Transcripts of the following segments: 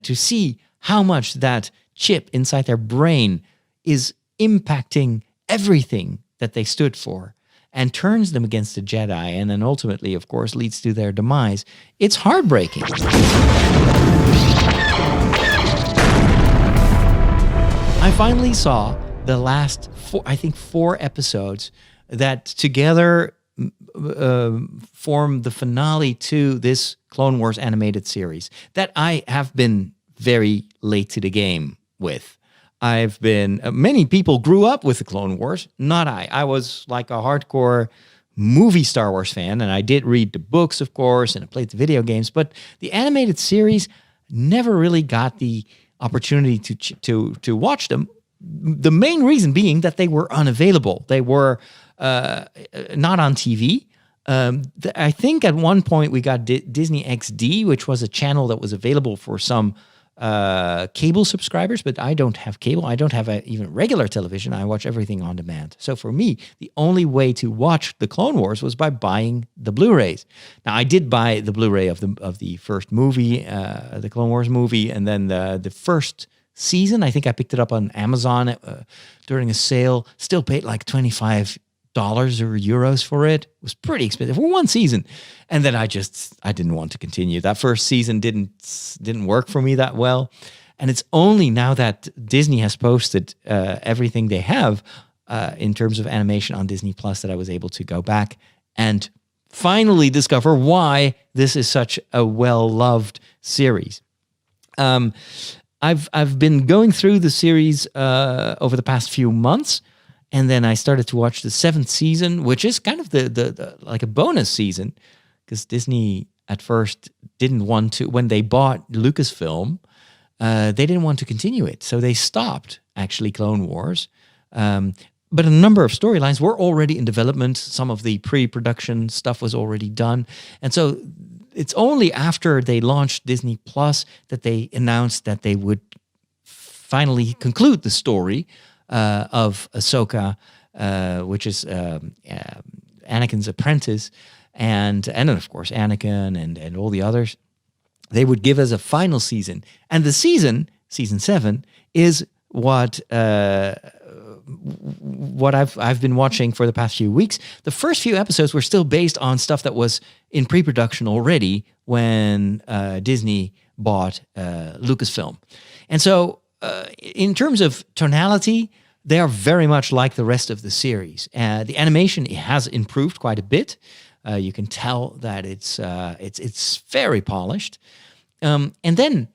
to see how much that chip inside their brain is impacting everything that they stood for and turns them against the Jedi, and then ultimately, of course, leads to their demise. It's heartbreaking. I finally saw the last four episodes that together form the finale to this Clone Wars animated series that I have been very late to the game with. I've been, many people grew up with the Clone Wars, not I. I was like a hardcore movie Star Wars fan, and I did read the books, of course, and I played the video games, but the animated series never really got the opportunity to watch them. The main reason being that they were unavailable. They were not on TV. I think at one point we got Disney XD, which was a channel that was available for some cable subscribers, but I don't have cable. I don't have even regular television. I watch everything on demand. So for me, the only way to watch the Clone Wars was by buying the Blu-rays. Now I did buy the Blu-ray of the first movie, the Clone Wars movie, and then the first season. I think I picked it up on Amazon during a sale. Still paid like $25 or euros for it. It was pretty expensive for one season. And then I didn't want to continue. That first season didn't work for me that well. And it's only now that Disney has posted everything they have in terms of animation on Disney Plus that I was able to go back and finally discover why this is such a well-loved series. I've been going through the series over the past few months, and then I started to watch the 7th season, which is kind of the like a bonus season, because Disney at first didn't want to, when they bought Lucasfilm, they didn't want to continue it, so they stopped actually Clone Wars. But a number of storylines were already in development. Some of the pre-production stuff was already done, and so it's only after they launched Disney Plus that they announced that they would finally conclude the story of Ahsoka, which is Anakin's apprentice, and then of course Anakin and all the others. They would give us a final season, and the season 7, is what I've been watching for the past few weeks. The first few episodes were still based on stuff that was in pre-production already when Disney bought Lucasfilm. And so in terms of tonality, they are very much like the rest of the series. The animation has improved quite a bit. You can tell that it's very polished. And then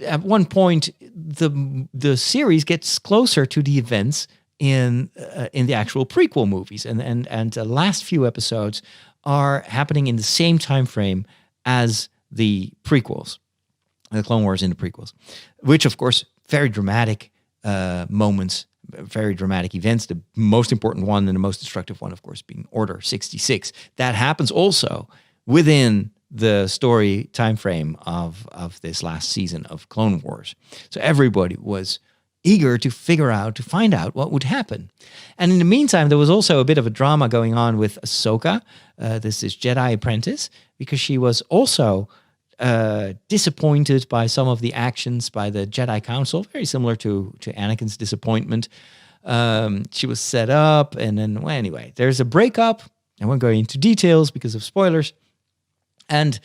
at one point, the series gets closer to the events in the actual prequel movies, and the last few episodes are happening in the same time frame as the prequels, the Clone Wars in the prequels, which of course very dramatic moments, very dramatic events. The most important one and the most destructive one, of course, being Order 66. That happens also within the story time frame of this last season of Clone Wars. So everybody was eager to find out what would happen. And in the meantime, there was also a bit of a drama going on with Ahsoka, this Jedi apprentice, because she was also disappointed by some of the actions by the Jedi Council, very similar to Anakin's disappointment. She was set up, and then, well, anyway, there's a breakup. I won't go into details because of spoilers. And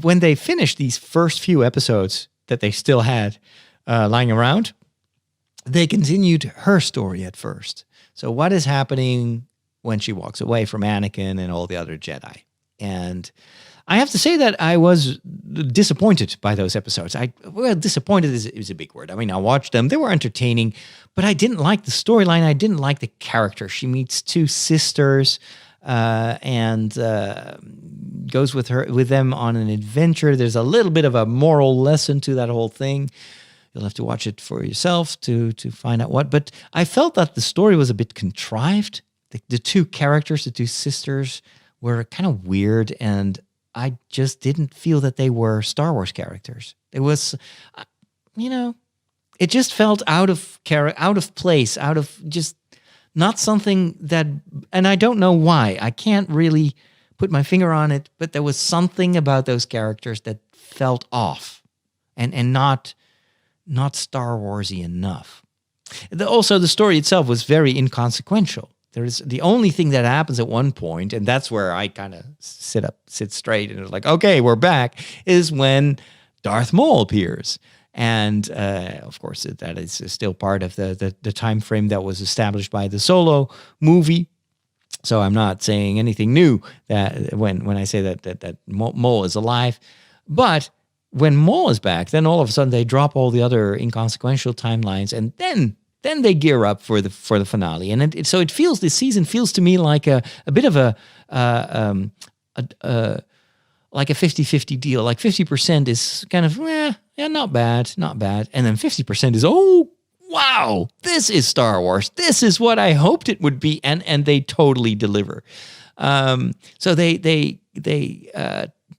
when they finished these first few episodes that they still had lying around, they continued her story at first. So what is happening when she walks away from Anakin and all the other Jedi? And I have to say that I was disappointed by those episodes. Disappointed is a big word. I mean, I watched them. They were entertaining, but I didn't like the storyline. I didn't like the character. She meets two sisters and goes with them on an adventure. There's a little bit of a moral lesson to that whole thing. You'll have to watch it for yourself to find out what. But I felt that the story was a bit contrived. The two characters, the two sisters, were kind of weird, and I just didn't feel that they were Star Wars characters. It was, it just felt out of place, out of just not something that, and I don't know why. I can't really put my finger on it, but there was something about those characters that felt off and not Star Warsy enough. Also, the story itself was very inconsequential. There is the only thing that happens at one point, and that's where I kind of sit straight, and it's like, okay, we're back, is when Darth Maul appears. And of course, that is still part of the time frame that was established by the Solo movie. So I'm not saying anything new that when I say that Maul is alive. But when Maul is back, then all of a sudden they drop all the other inconsequential timelines, and then they gear up for the finale. And so this season feels to me like a bit of a like a 50-50 deal. Like 50% is kind of, not bad. And then 50% is, oh, wow, this is Star Wars. This is what I hoped it would be. And they totally deliver. So they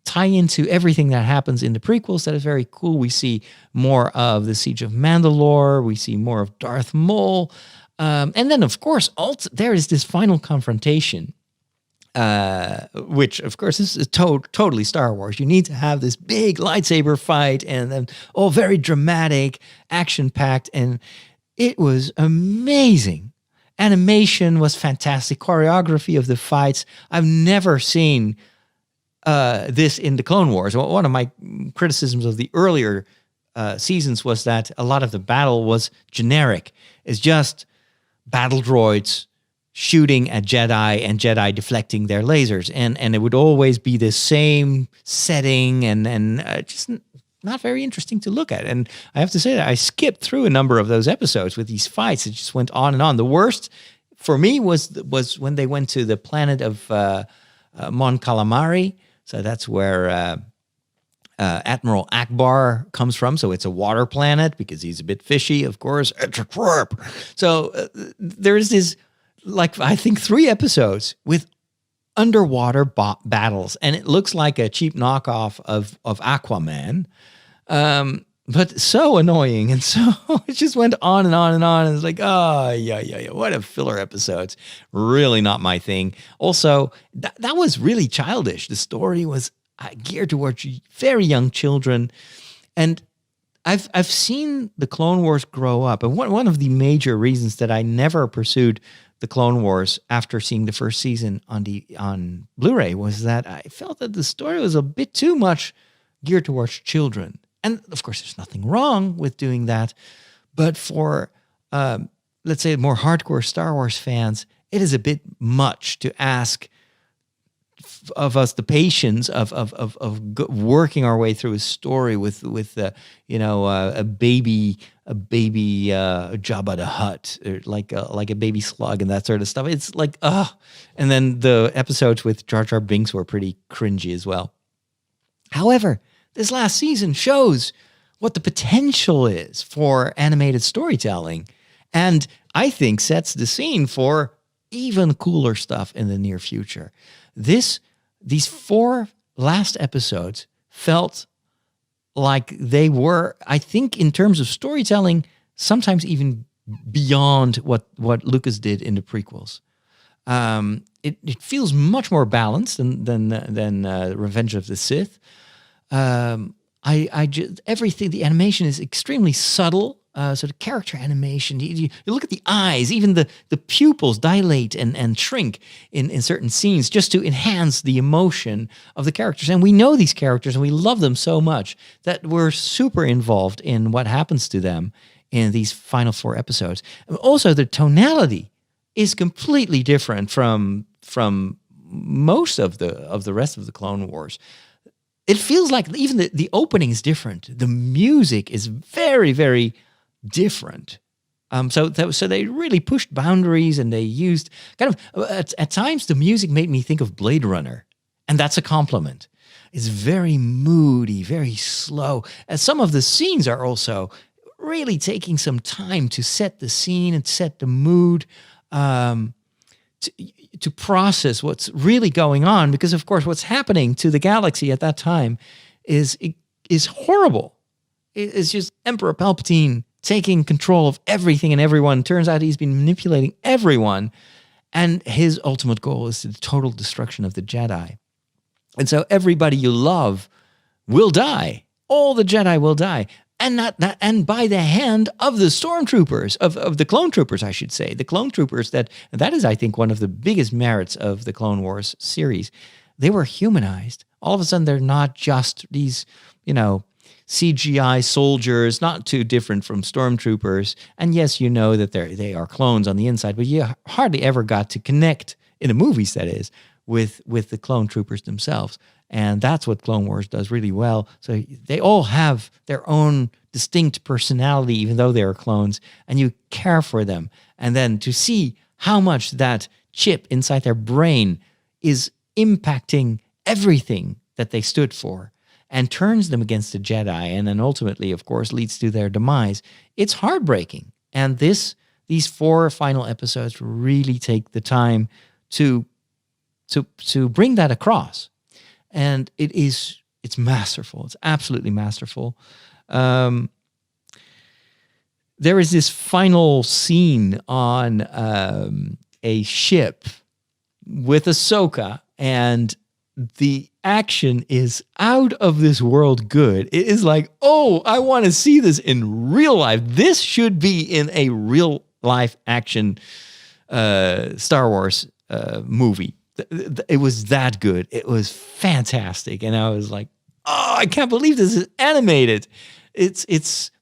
tie into everything that happens in the prequels. That is very cool. We see more of the Siege of Mandalore. We see more of Darth Maul. And then, of course, there is this final confrontation, which, of course, is totally Star Wars. You need to have this big lightsaber fight and then all very dramatic, action-packed, and it was amazing. Animation was fantastic. Choreography of the fights. I've never seen this in the Clone Wars. One of my criticisms of the earlier seasons was that a lot of the battle was generic. It's just battle droids shooting at Jedi and Jedi deflecting their lasers. And it would always be the same setting and just not very interesting to look at. And I have to say that I skipped through a number of those episodes with these fights. It just went on and on. The worst for me was when they went to the planet of Mon Calamari. So that's where Admiral Akbar comes from. So it's a water planet because he's a bit fishy, of course. It's a trap. So there's this, I think 3 episodes with underwater battles. And it looks like a cheap knockoff of Aquaman. But so annoying. And so it just went on and on and on. And it's like, oh, yeah. What a filler episodes. Really not my thing. Also, that was really childish. The story was geared towards very young children. And I've seen the Clone Wars grow up. And one of the major reasons that I never pursued the Clone Wars after seeing the first season on Blu-ray was that I felt that the story was a bit too much geared towards children. And of course, there's nothing wrong with doing that. But for, let's say, more hardcore Star Wars fans, it is a bit much to ask of us the patience of working our way through a story with a baby Jabba the Hutt, or like a baby slug and that sort of stuff. It's like, and then the episodes with Jar Jar Binks were pretty cringy as well. However, this last season shows what the potential is for animated storytelling, and I think sets the scene for even cooler stuff in the near future. These 4 last episodes felt like they were, I think, in terms of storytelling, sometimes even beyond what Lucas did in the prequels. It feels much more balanced than Revenge of the Sith. Everything, the animation is extremely subtle. So the character animation, you look at the eyes, even the pupils dilate and shrink in certain scenes just to enhance the emotion of the characters. And we know these characters and we love them so much that we're super involved in what happens to them in these final 4 episodes. Also, the tonality is completely different from most of the rest of the Clone Wars. It feels like even the opening is different. The music is very, very different. So they really pushed boundaries, and they used kind of at times the music made me think of Blade Runner, and that's a compliment. It's very moody, very slow. And some of the scenes are also really taking some time to set the scene and set the mood, to process what's really going on, because of course what's happening to the galaxy at that time is horrible. It's just Emperor Palpatine taking control of everything and everyone. Turns out he's been manipulating everyone, and his ultimate goal is the total destruction of the Jedi. And so everybody you love will die. All the Jedi will die. And by the hand of the stormtroopers, of the clone troopers, I should say. The clone troopers, that is, I think, one of the biggest merits of the Clone Wars series. They were humanized. All of a sudden, they're not just these, CGI soldiers, not too different from stormtroopers. And yes, you know that they are clones on the inside, but you hardly ever got to connect, in the movies that is, with the clone troopers themselves. And that's what Clone Wars does really well. So they all have their own distinct personality, even though they are clones, and you care for them. And then to see how much that chip inside their brain is impacting everything that they stood for and turns them against the Jedi, and then ultimately, of course, leads to their demise. It's heartbreaking. And these 4 final episodes really take the time to bring that across. And it's masterful. It's absolutely masterful. There is this final scene on a ship with Ahsoka, and the action is out of this world good. It is like, oh, I want to see this in real life. This should be in a real life action Star Wars movie. It was that good. It was fantastic. And I was like, oh, I can't believe this is animated. It's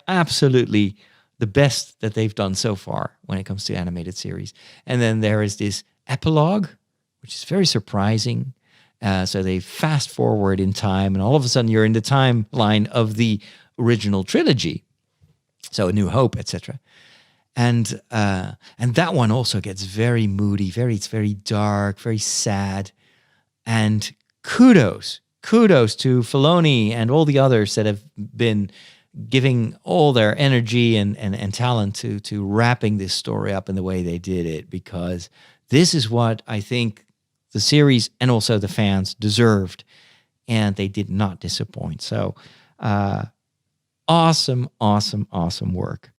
absolutely the best that they've done so far when it comes to animated series. And then there is this epilogue, which is very surprising. So they fast forward in time, and all of a sudden you're in the timeline of the original trilogy. So A New Hope, etc. And that one also gets very moody, it's very dark, very sad. And kudos to Filoni and all the others that have been giving all their energy and talent to wrapping this story up in the way they did it, because this is what I think the series and also the fans deserved, and they did not disappoint. So awesome work.